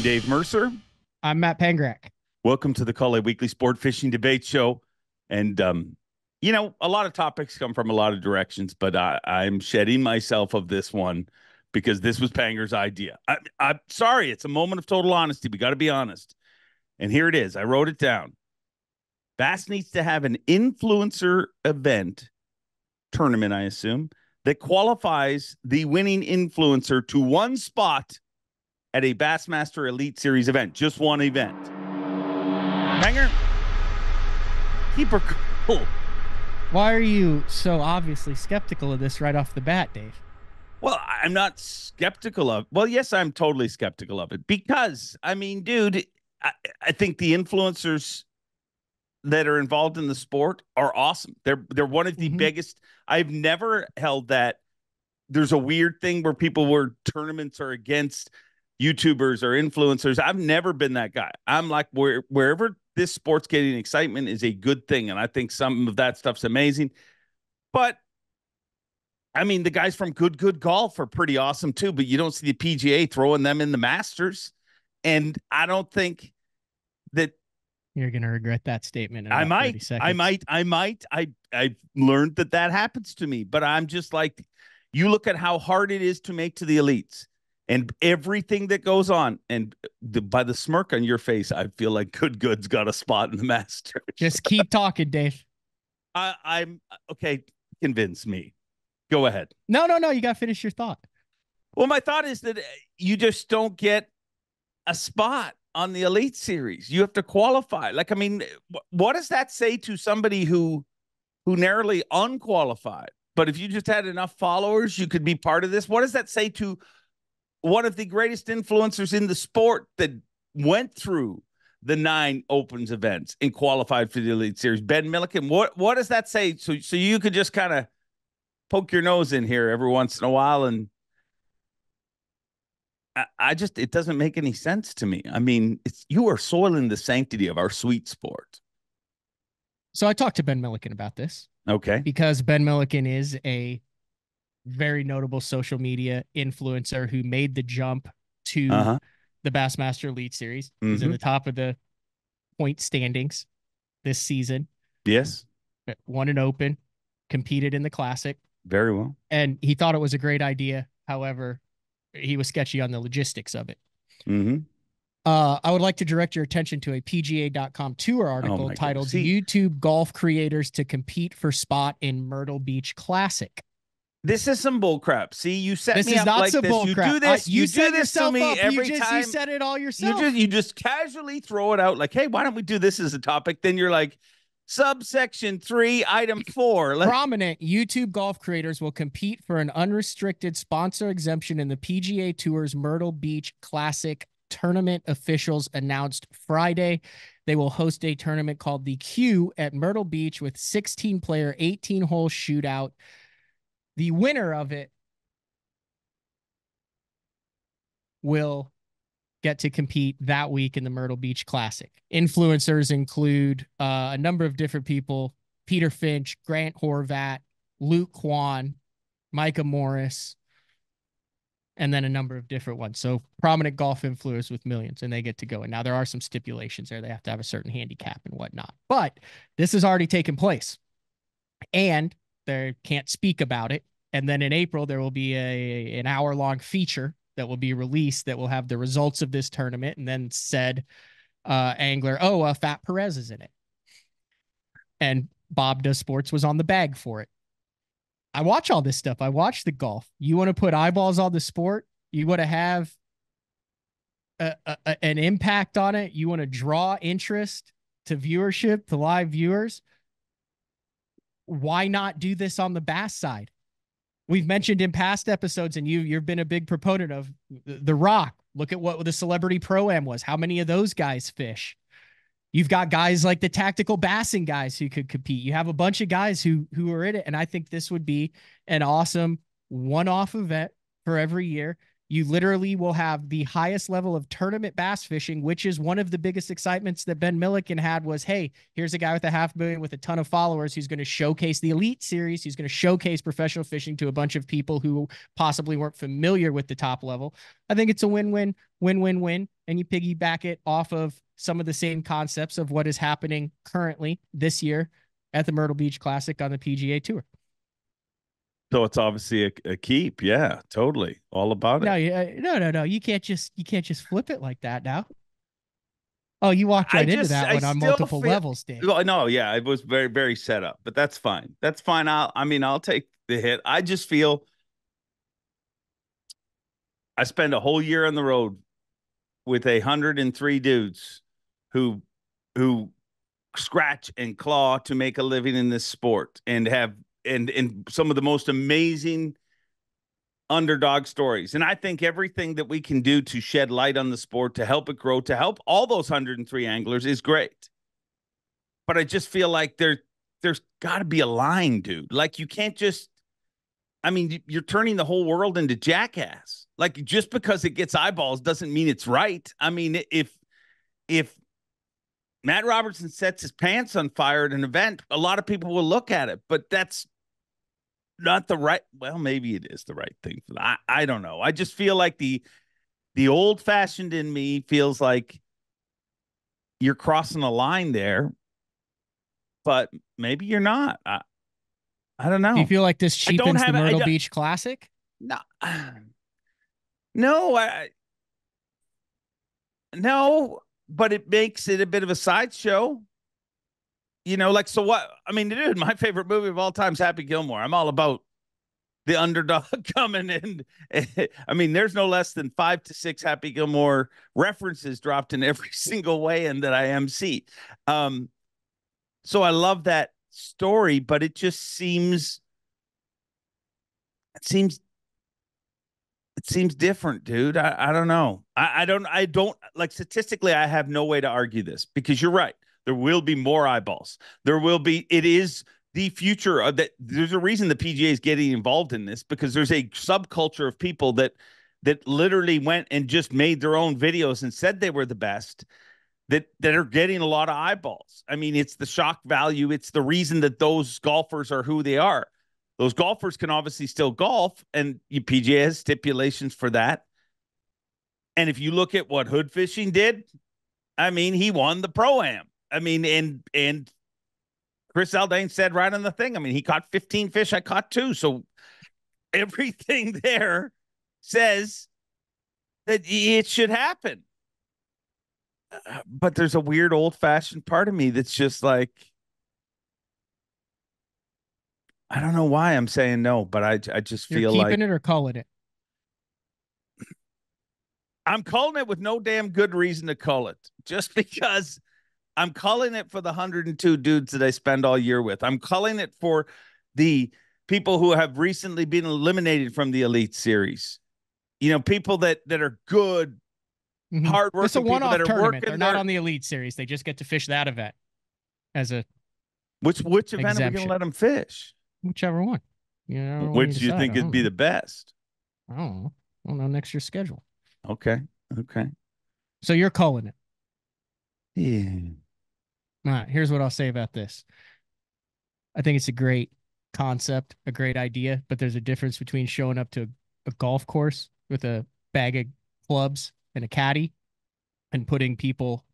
Dave Mercer. I'm Matt Pangrac. Welcome to the Call Weekly Sport Fishing Debate Show. And, you know, a lot of topics come from a lot of directions, but I'm shedding myself of this one because this was Panger's idea. I'm sorry. It's a moment of total honesty. We got to be honest. And here it is. I wrote it down. Bass needs to have an influencer event tournament, I assume, that qualifies the winning influencer to one spot at a Bassmaster Elite Series event. Just one event. Panger, keep her cool. Why are you so obviously skeptical of this right off the bat, Dave? Well, I'm not skeptical of. Well, yes, I'm totally skeptical of it because, I mean, dude, I think the influencers that are involved in the sport are awesome. They're one of the biggest. I've never held that. There's a weird thing where tournaments are against YouTubers or influencers. I've never been that guy. I'm like, wherever this sport's getting excitement is a good thing. And I think some of that stuff's amazing. But I mean, the guys from Good Golf are pretty awesome too, but you don't see the PGA throwing them in the Masters. And I don't think that you're going to regret that statement. I might. I've learned that happens to me, but I'm just like, you look at how hard it is to make to the elites. And everything that goes on, and by the smirk on your face, I feel like Good's got a spot in the Masters. Just keep talking, Dave. I'm okay. Convince me. Go ahead. No. You got to finish your thought. Well, my thought is that you just don't get a spot on the Elite Series. You have to qualify. Like, I mean, what does that say to somebody who narrowly unqualified? But if you just had enough followers, you could be part of this. What does that say to one of the greatest influencers in the sport that went through the 9 Opens events and qualified for the Elite Series, Ben Milliken? What does that say? So you could just kind of poke your nose in here every once in a while. And it doesn't make any sense to me. I mean, you are soiling the sanctity of our sweet sport. So I talked to Ben Milliken about this. Okay. Because Ben Milliken is a very notable social media influencer who made the jump to the Bassmaster Elite Series. He's in the top of the point standings this season. Yes. Won an Open, competed in the Classic. Very well. And he thought it was a great idea. However, he was sketchy on the logistics of it. I would like to direct your attention to a PGA.com tour article titled YouTube Golf Creators to Compete for Spot in Myrtle Beach Classic. This is some bull crap. See, you set me up like this. You do this. You do this to me every time. You said it all yourself. You just casually throw it out like, hey, why don't we do this as a topic? Then you're like, subsection 3, item 4. Prominent YouTube golf creators will compete for an unrestricted sponsor exemption in the PGA Tour's Myrtle Beach Classic tournament. Officials announced Friday they will host a tournament called the Q at Myrtle Beach with 16-player, 18-hole shootout. The winner of it will get to compete that week in the Myrtle Beach Classic. Influencers include a number of different people: Peter Finch, Grant Horvat, Luke Kwan, Micah Morris, and then a number of different ones. So prominent golf influencers with millions, and they get to go. And now there are some stipulations there. They have to have a certain handicap and whatnot. But this has already taken place, and they can't speak about it. And then in April, there will be an hour-long feature that will be released that will have the results of this tournament. And then said angler, Fat Perez is in it. And Bob Does Sports was on the bag for it. I watch all this stuff. I watch the golf. You want to put eyeballs on the sport? You want to have an impact on it? You want to draw interest to viewership, to live viewers? Why not do this on the bass side? We've mentioned in past episodes, and you've been a big proponent of The Rock. Look at what the Celebrity Pro-Am was. How many of those guys fish? You've got guys like the Tactical Bassing guys who could compete. You have a bunch of guys who are in it, and I think this would be an awesome one-off event for every year. You literally will have the highest level of tournament bass fishing, which is one of the biggest excitements that Ben Milliken had was, hey, here's a guy with 500,000 with a ton of followers who's going to showcase the Elite Series. He's going to showcase professional fishing to a bunch of people who possibly weren't familiar with the top level. I think it's a win-win, win-win-win. and you piggyback it off of some of the same concepts of what is happening currently this year at the Myrtle Beach Classic on the PGA Tour. So it's obviously a keep. Yeah, totally. All about No, it. no. You can't just flip it like that now. Oh, you walked right into that one on multiple levels, Dave. No, yeah, it was very, very set up, but that's fine. That's fine. I'll take the hit. I just feel I spend a whole year on the road with 103 dudes who scratch and claw to make a living in this sport and have and some of the most amazing underdog stories. And I think everything that we can do to shed light on the sport, to help it grow, to help all those 103 anglers is great. But I just feel like there's got to be a line, dude. Like you can't just, I mean, you're turning the whole world into jackass. Like just because it gets eyeballs doesn't mean it's right. I mean, if Matt Robertson sets his pants on fire at an event, a lot of people will look at it, but that's not the right. Well, maybe it is the right thing for that. I don't know. I just feel like the old fashioned in me feels like you're crossing a line there, but maybe you're not. I don't know. Do you feel like this cheapens the Myrtle Beach Classic? No, no, no, but it makes it a bit of a sideshow. You know, like, so what? I mean, dude, my favorite movie of all time is Happy Gilmore. I'm all about the underdog coming in. I mean, there's no less than 5 to 6 Happy Gilmore references dropped in every single way and that I MC. So I love that story, but it just seems different, dude. I don't know. I don't like statistically, I have no way to argue this because you're right. There will be more eyeballs. It is the future of that. There's a reason the PGA is getting involved in this because there's a subculture of people that literally went and just made their own videos and said they were the best that are getting a lot of eyeballs. I mean, it's the shock value. It's the reason that those golfers are who they are. Those golfers can obviously still golf, and PGA has stipulations for that. And if you look at what Hood Fishing did, I mean, he won the Pro-Am. I mean, and Chris Zaldain said right on the thing, I mean, he caught 15 fish, I caught 2. So everything there says that it should happen. But there's a weird old-fashioned part of me that's just like, I don't know why I'm saying no, but I just feel like keeping it or calling it. I'm calling it with no damn good reason to call it, just because I'm calling it for the 102 dudes that I spend all year with. I'm calling it for the people who have recently been eliminated from the Elite Series. You know, people that are good, hardworking. It's a one-off people that are tournament. working. They're not on the Elite Series. They just get to fish that event as a which event are we going to let them fish? Whichever one. You know, which do you think would be the best? I don't know next year's schedule. Okay. So you're calling it. Yeah. All right, here's what I'll say about this. I think it's a great concept, a great idea, but there's a difference between showing up to a golf course with a bag of clubs and a caddy and putting people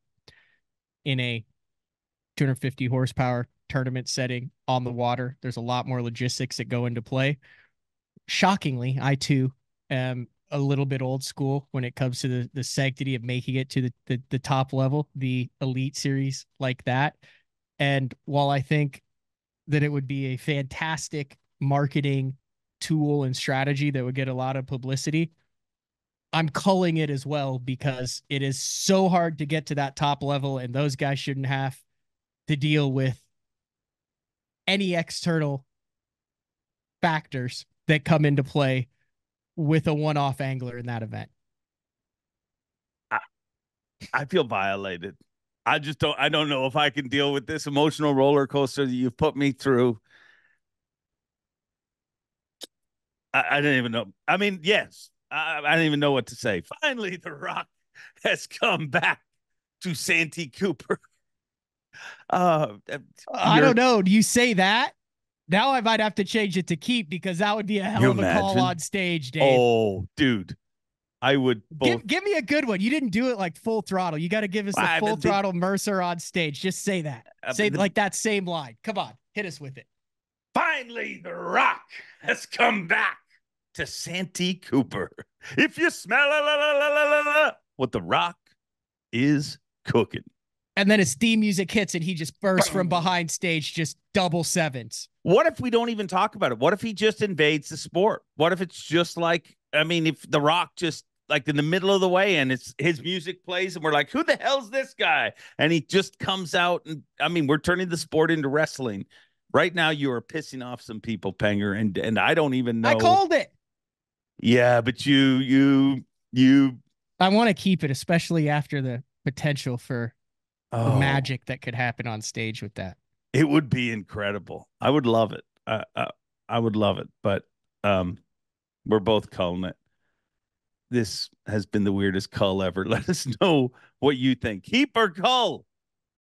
in a 250 horsepower tournament setting on the water. There's a lot more logistics that go into play. Shockingly, I too am a little bit old school when it comes to the sanctity of making it to the top level, the Elite Series like that. And while I think that it would be a fantastic marketing tool and strategy that would get a lot of publicity, I'm culling it as well because it is so hard to get to that top level, and those guys shouldn't have to deal with any external factors that come into play with a one-off angler in that event. I feel violated. I don't know if I can deal with this emotional roller coaster that you've put me through. I didn't even know. I mean, yes, I didn't even know what to say. Finally, The Rock has come back to Santee Cooper. I don't know. Do you say that? Now I might have to change it to keep because that would be a hell of a call on stage, Dave. Oh, dude. I would both. Give me a good one. You didn't do it like full throttle. You got to give us the full throttle Mercer on stage. Just say that. Say like that same line. Come on, hit us with it. Finally, the Rock has come back to Santee Cooper. If you smell what the Rock is cooking. And then his theme music hits and he just bursts from behind stage, just double sevens. What if we don't even talk about it? What if he just invades the sport? What if it's just like, I mean, if the Rock just like in the middle of the way and it's his music plays and we're like, who the hell's this guy? And he just comes out and, I mean, we're turning the sport into wrestling. Right now, you are pissing off some people, Panger, and I don't even know. I called it. Yeah, but you. I want to keep it, especially after the potential for the magic that could happen on stage with that. It would be incredible. I would love it. I would love it. But we're both culling it. This has been the weirdest cull ever. Let us know what you think. Keep or cull.